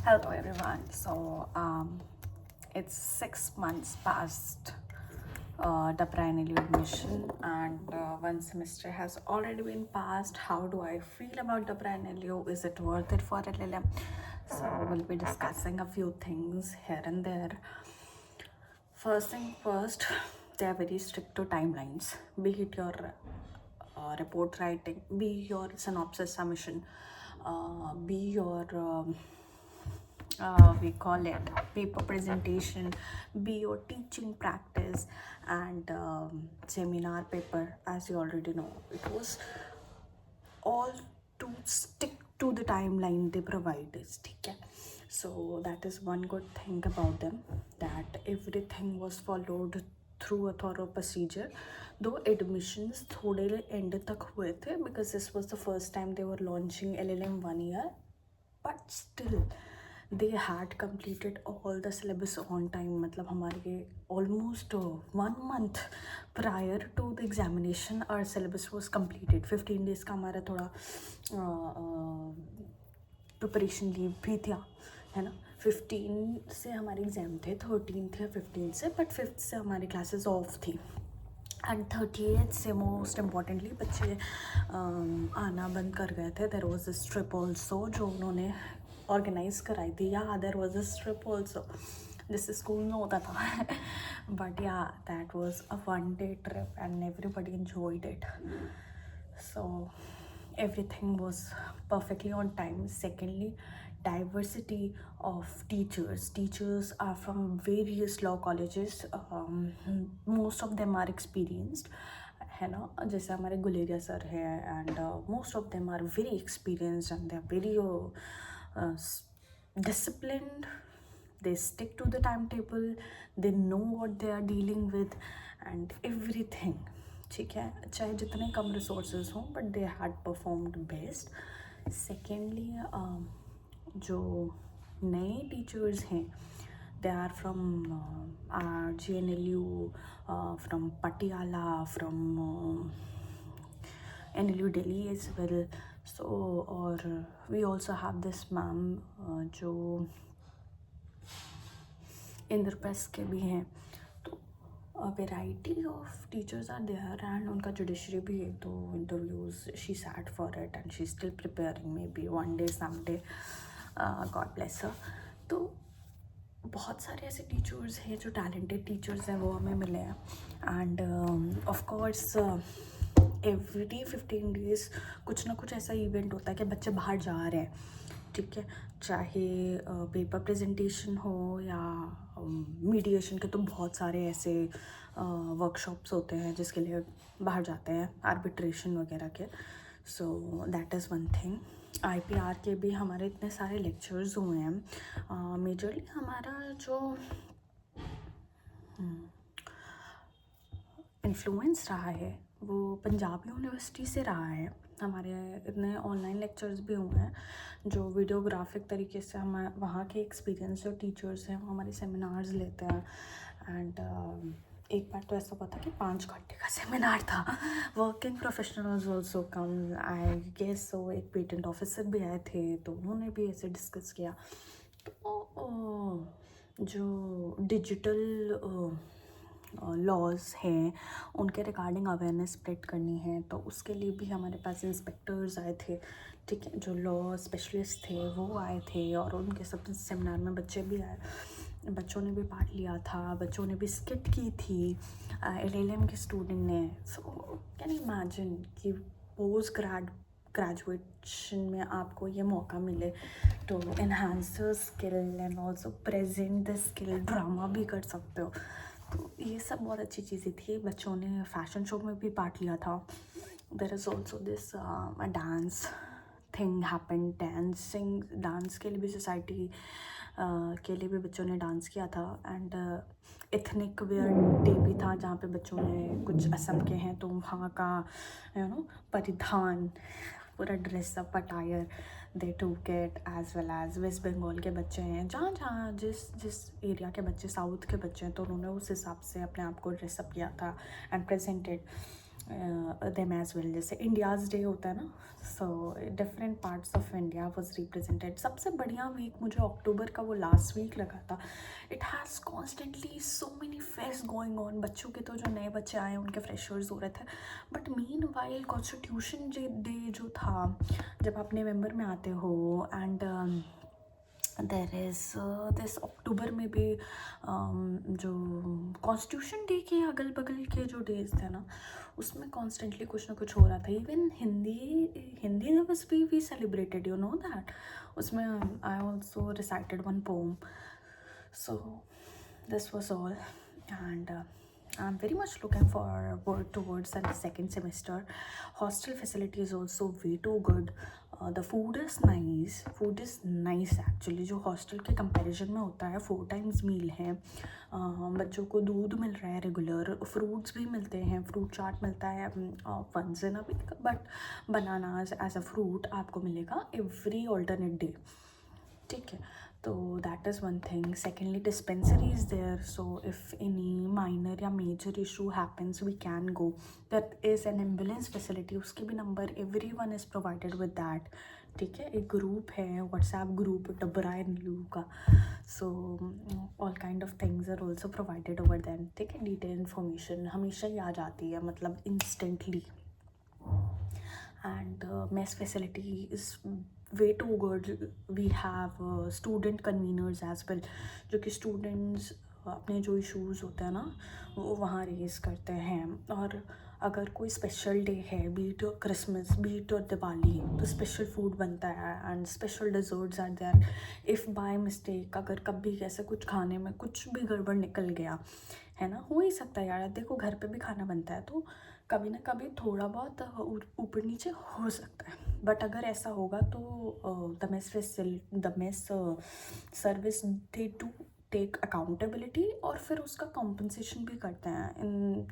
Hello everyone. It's 6 months past the primary admission, and one semester has already been passed. How do I feel about the primary? Is it worth it for LLM? So we'll be discussing a few things here and there. First thing first, they are very strict to timelines. Be it your report writing, be your synopsis submission, be your we call it paper presentation, be your teaching practice, and seminar paper. As you already know, it was all to stick to the timeline they provide us. Okay, so that is one good thing about them, that everything was followed through a thorough procedure. Though admissions थोड़े end तक हुए थे, because this was the first time they were launching LLM 1 year, but still they had completed all the syllabus on time. मतलब हमारे almost 1 month prior to the examination our syllabus was completed. 15 days का हमारा थोड़ा preparation leave भी था, है ना. 15 से हमारे एग्ज़ाम थे, 13 थे 15 से, बट 5th से हमारी क्लासेस ऑफ थी. एंड 38 से मोस्ट इम्पॉर्टेंटली बच्चे आना बंद कर गए थे. There was a trip also जो उन्होंने ऑर्गेनाइज कराई थी. या there was a trip also जिससे स्कूल में होता था. बट या that was a 1 day trip and everybody enjoyed it. So everything was perfectly on time. Secondly, diversity of teachers are from various law colleges. Most of them are experienced, है ना. जैसे हमारे Guleria sir है, and most of them are very experienced and they are very disciplined. They stick to the timetable, they know what they are dealing with and everything. ठीक है, चाहे जितने कम resources हों, but they had performed best. Secondly, जो नए teachers हैं, they are from GNLU, from Patiala, from NLU Delhi as well. So, or we also have this ma'am जो इंद्रप्रस्थ के भी हैं. तो variety of teachers are there, and उनका judiciary भी एक दो interviews she sat for it and she still preparing, maybe one day some day, God bless her. तो बहुत सारे ऐसे टीचर्स हैं जो टैलेंटेड टीचर्स हैं, वो हमें मिले हैं. End of course every 15 days कुछ ना कुछ ऐसा इवेंट होता है कि बच्चे बाहर जा रहे हैं. ठीक है, चाहे पेपर प्रेजेंटेशन हो या मीडिएशन के, तो बहुत सारे ऐसे वर्कशॉप्स होते हैं जिसके लिए बाहर जाते हैं, आर्बिट्रेशन वगैरह के. So that is one thing. IPR के भी हमारे इतने सारे लेक्चर्स हुए हैं. मेजरली हमारा जो इन्फ्लुएंस रहा है वो पंजाब यूनिवर्सिटी से रहा है. हमारे इतने ऑनलाइन लेक्चर्स भी हुए हैं जो वीडियोग्राफिक तरीके से हम वहाँ के एक्सपीरियंस जो टीचर्स हैं वो हमारे सेमिनार्स लेते हैं. एंड एक बार तो ऐसा हुआ था कि 5 घंटे का सेमिनार था. Working professionals also come, I guess. So एक पेटेंट ऑफिसर भी आए थे, तो उन्होंने भी ऐसे डिस्कस किया. तो जो डिजिटल लॉज हैं उनके रिगार्डिंग अवेयरनेस स्प्रेड करनी है, तो उसके लिए भी हमारे पास इंस्पेक्टर्स आए थे. ठीक है, जो लॉ स्पेशलिस्ट थे वो आए थे, और उनके सब सेमिनार में बच्चे भी आए. बच्चों ने भी पार्ट लिया था, बच्चों ने भी स्किट की थी, LLM के स्टूडेंट ने. सो कैन इमेजिन कि पोस्ट ग्रेजुएशन में आपको ये मौका मिले तो enhance the skill and also present the skill, drama भी कर सकते हो. तो ये सब बहुत अच्छी चीज़ें थी. बच्चों ने फैशन शो में भी पार्ट लिया था. There is also this dance thing happen. Dance के लिए भी सोसाइटी के लिए भी बच्चों ने डांस किया था. एंड एथनिक वेयर डे भी था जहाँ पे बच्चों ने, कुछ असम के हैं तो वहाँ का परिधान, पूरा dress up attire they took it, as well as West Bengal के बच्चे हैं, जहाँ जहाँ जिस एरिया के बच्चे, साउथ के बच्चे हैं, तो उन्होंने उस हिसाब से अपने आप को ड्रेसअप किया था and presented. Them as well. जैसे इंडियाज़ डे होता है ना, so different parts of India was represented. सबसे बढ़िया वीक मुझे अक्टूबर का वो लास्ट वीक लगा था। It has constantly so many fest going on. बच्चों के तो जो नए बच्चे आए उनके फ्रेशर्स हो रहे थे, but mean while constitution day जो था, जब आप नवंबर में आते हो and there is this October में भी जो कॉन्स्टिट्यूशन डे के अगल बगल के जो डेज थे ना, उसमें कॉन्स्टेंटली कुछ ना कुछ हो रहा था। इवन हिंदी दिवस भी सेलिब्रेटेड, यू नो दैट। उसमें I also recited one poem. So this was all and I'm very much looking forward towards the second semester. Hostel facility is also way too good. The food is nice. Food is nice actually. जो hostel के comparison में होता है, 4 times meal है, बच्चों को दूध मिल रहा है रेगुलर, फ्रूट्स भी मिलते हैं, फ्रूट चाट मिलता है once in a week, but bananas as a fruit आपको मिलेगा एवरी ऑल्टरनेट डे, ठीक है। तो that is one thing. Secondly dispensary is there, so if any minor या major issue happens we can go. That is an ambulance facility, उसके भी number every one is provided with that, ठीक है। एक group है WhatsApp group डबराए नीलू का, so all kind of things are also provided over them, ठीक है। डिटेल इन्फॉर्मेशन हमेशा ही आ जाती है, मतलब instantly. And mess facility is way too good. We have student conveners as well, जो कि students अपने जो इश्यूज़ होते हैं ना वो वहाँ रेज़ करते हैं। और अगर कोई स्पेशल डे है, बीट और क्रिसमस, बीट और दिवाली, तो स्पेशल फूड बनता है and special desserts are there. If by mistake अगर कभी कैसे कुछ खाने में कुछ भी गड़बड़ निकल गया है ना, हो ही सकता है यार, देखो घर पे भी खाना बनता है, तो कभी ना कभी थोड़ा बहुत ऊपर नीचे हो सकता है। बट अगर ऐसा होगा तो the mess service they too take accountability और फिर उसका कॉम्पनसेशन भी करते हैं इन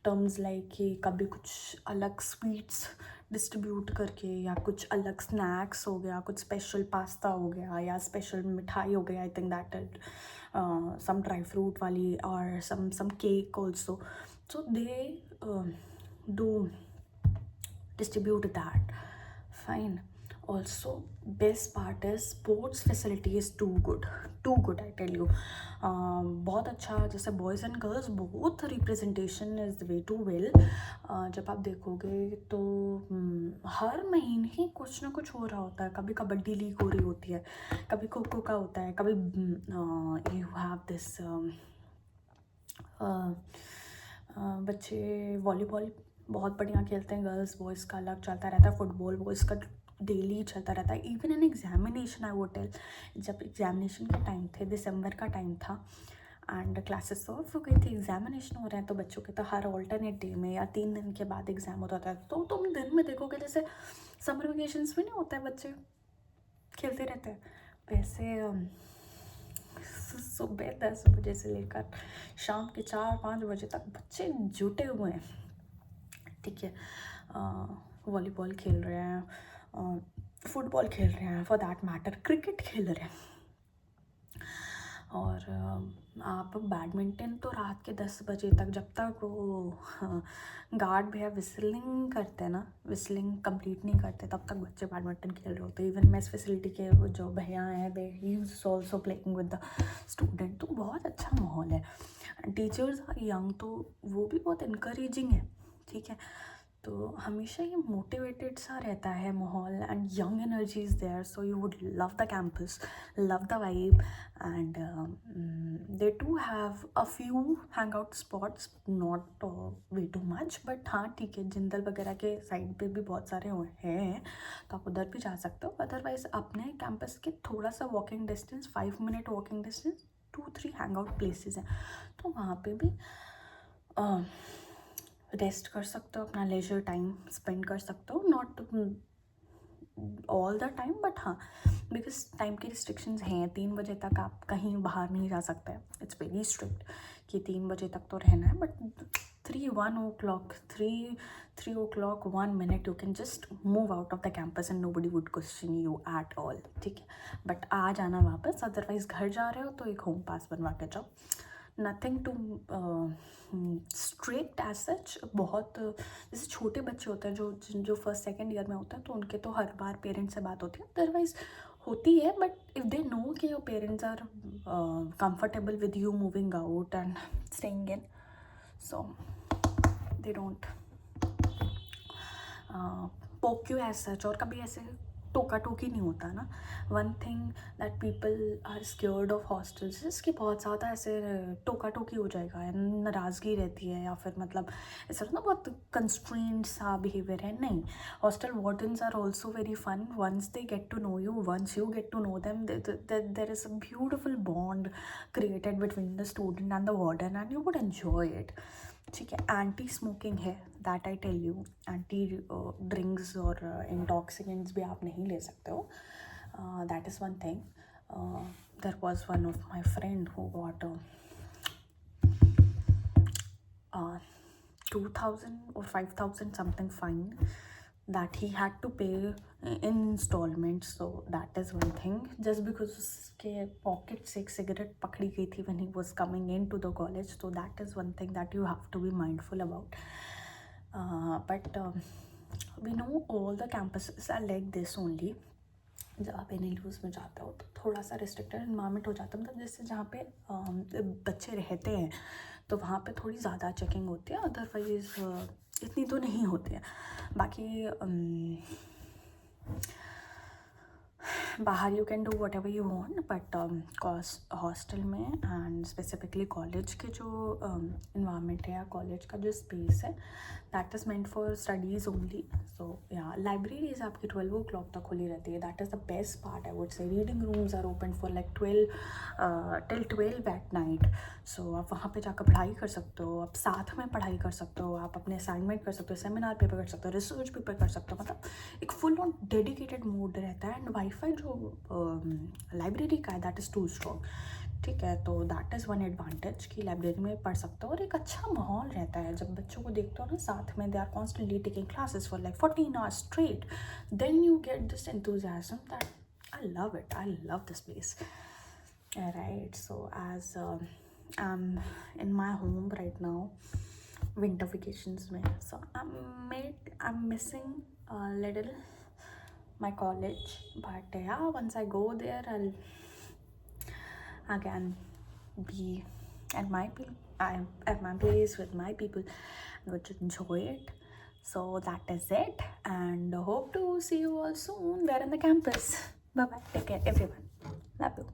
टर्म्स लाइक कि कभी कुछ अलग स्वीट्स डिस्ट्रीब्यूट करके, या कुछ अलग स्नैक्स हो गया, कुछ स्पेशल पास्ता हो गया या स्पेशल मिठाई हो गया। I think that some dry fruit wali or some cake also, so they do distribute that, fine. Also best part is sports facility is too good I tell you. बहुत अच्छा, जैसे boys and girls both representation is way too well. जब आप देखोगे तो हर महीने ही कुछ ना कुछ हो रहा होता है। कभी कबड्डी लीग हो रही होती है, कभी खो खो का होता है, कभी यू हैव दिस बच्चे वॉलीबॉल बहुत बढ़िया खेलते हैं, गर्ल्स बॉयज़ का अलग चलता रहता है, फुटबॉल बॉयज़ का डेली चलता रहता है। Even in examination I would tell, जब एग्जामिनेशन का टाइम थे, दिसंबर का टाइम था एंड क्लासेस ऑफ हो गई थी, एग्जामिनेशन हो रहे हैं, तो बच्चों के तो हर ऑल्टरनेट डे में या 3 दिन के बाद एग्ज़ाम होता था। तो तुम दिन में देखोगे जैसे समर वेकेशंस में नहीं होता है बच्चे खेलते रहते हैं, वैसे सुबह 10 बजे से लेकर शाम के 4-5 बजे तक बच्चे जुटे हुए हैं, ठीक है। वॉलीबॉल खेल रहे हैं, फुटबॉल खेल रहे हैं, फॉर दैट मैटर क्रिकेट खेल रहे हैं, और आप बैडमिंटन तो रात के 10 बजे तक, जब तक वो गार्ड भैया विस्लिंग करते हैं ना, विस्लिंग कंप्लीट नहीं करते, तब तक बच्चे बैडमिंटन खेल रहे होते हैं। इवन मेस फैसिलिटी के वो जो भैया हैं, they is also playing with the student, तो बहुत अच्छा माहौल है। टीचर्स आर यंग, तो वो भी बहुत इनकरेजिंग है, ठीक है। तो हमेशा ये मोटिवेटेड सा रहता है माहौल and young energy is there, so you would love the campus, love the vibe and they too have a few hang out spots, not way too much, but हाँ ठीक है, जिंदल वगैरह के साइड पे भी बहुत सारे हैं, तो आप उधर भी जा सकते हो। अदरवाइज अपने कैंपस के थोड़ा सा walking distance, 5 minute walking distance 2-3 hang out places हैं, तो वहाँ पे भी रेस्ट कर सकते हो, अपना लेजर टाइम स्पेंड कर सकते हो, not all the time but हाँ, बिकॉज टाइम की रिस्ट्रिक्शंस हैं। 3 बजे तक आप कहीं बाहर नहीं जा सकते, इट्स वेरी स्ट्रिक्ट कि 3 बजे तक तो रहना है, but 3 o'clock 1 minute you can just move out of the campus and nobody would question you at all, ठीक है। बट आ जाना वापस, अदरवाइज घर जा रहे हो तो एक होम पास बनवा के जाओ, nothing too strict as such. बहुत जैसे छोटे बच्चे होते हैं जो फर्स्ट सेकेंड ईयर में होते हैं, तो उनके तो हर बार पेरेंट्स से बात होती है, अदरवाइज होती है, बट इफ़ दे नो कि your parents are comfortable with you moving out and staying in, so they don't poke you as such. और कभी ऐसे टोका टोकी नहीं होता ना। One thing that people are scared of hostels इसकी बहुत ज़्यादा ऐसे टोका टोकी हो जाएगा, नाराज़गी रहती है, या फिर मतलब ऐसा ना बहुत कंस्ट्रेंट सा बिहेवियर है। नहीं, hostel wardens are also very fun once they get to know you, once you get to know them, there is a beautiful bond created between the student and the warden and you would enjoy it. ठीक है, anti smoking है, that I tell you. Anti drinks और intoxicants भी आप नहीं ले सकते हो, that is one thing. There was one of my friend who got 2,000 or 5,000 something fine that he had to pay in installments, so that is one thing, just because उसके pocket से एक cigarette पकड़ी गई थी when he was coming into the college, so that is one thing that you have to be mindful about. But we know all the campuses are like this only. जब आप NLUs में जाते हो तो थोड़ा सा रिस्ट्रिक्टेड इन्वायरमेंट हो जाता है, मतलब जैसे जहाँ पे बच्चे रहते हैं तो वहाँ पे थोड़ी ज़्यादा चेकिंग होती है, अदरवाइज़ इतनी तो नहीं होती है। बाकी बाहर you can do what ever you want, but hostel में एंड स्पेसिफिकली कॉलेज के जो इन्वायरमेंट है या कॉलेज का जो स्पेस है, that is meant for studies only. So या लाइब्रेरीज आपकी 12 o'clock तक खुली रहती है, that is the best part I would say. Reading rooms are open for like 12 till 12 at night. So आप वहाँ पे जाकर पढ़ाई कर सकते हो, आप साथ में पढ़ाई कर सकते हो, आप अपने असाइनमेंट कर सकते हो, सेमिनार पेपर कर सकते हो, रिसर्च पेपर कर सकते हो, मतलब एक फुल ऑन डेडिकेटेड मोड रहता है। एंड वाईफाई जो लाइब्रेरी का है दैट इज़ टू स्ट्रॉन्ग। ठीक है, तो दैट इज़ वन एडवांटेज कि लाइब्रेरी में पढ़ सकते हो, और एक अच्छा माहौल रहता है जब बच्चों को देखते हो ना साथ में, they are constantly taking classes for like 14 hours straight, then you get this enthusiasm that I love it, I love this place. Alright, so as I'm in my home right now, winter vacations में, so I'm missing a little my college, but yeah, once I go there I'll again be at my place with my people and would enjoy it. So that is it, and hope to see you all soon there in the campus. Bye bye, take care everyone, love you.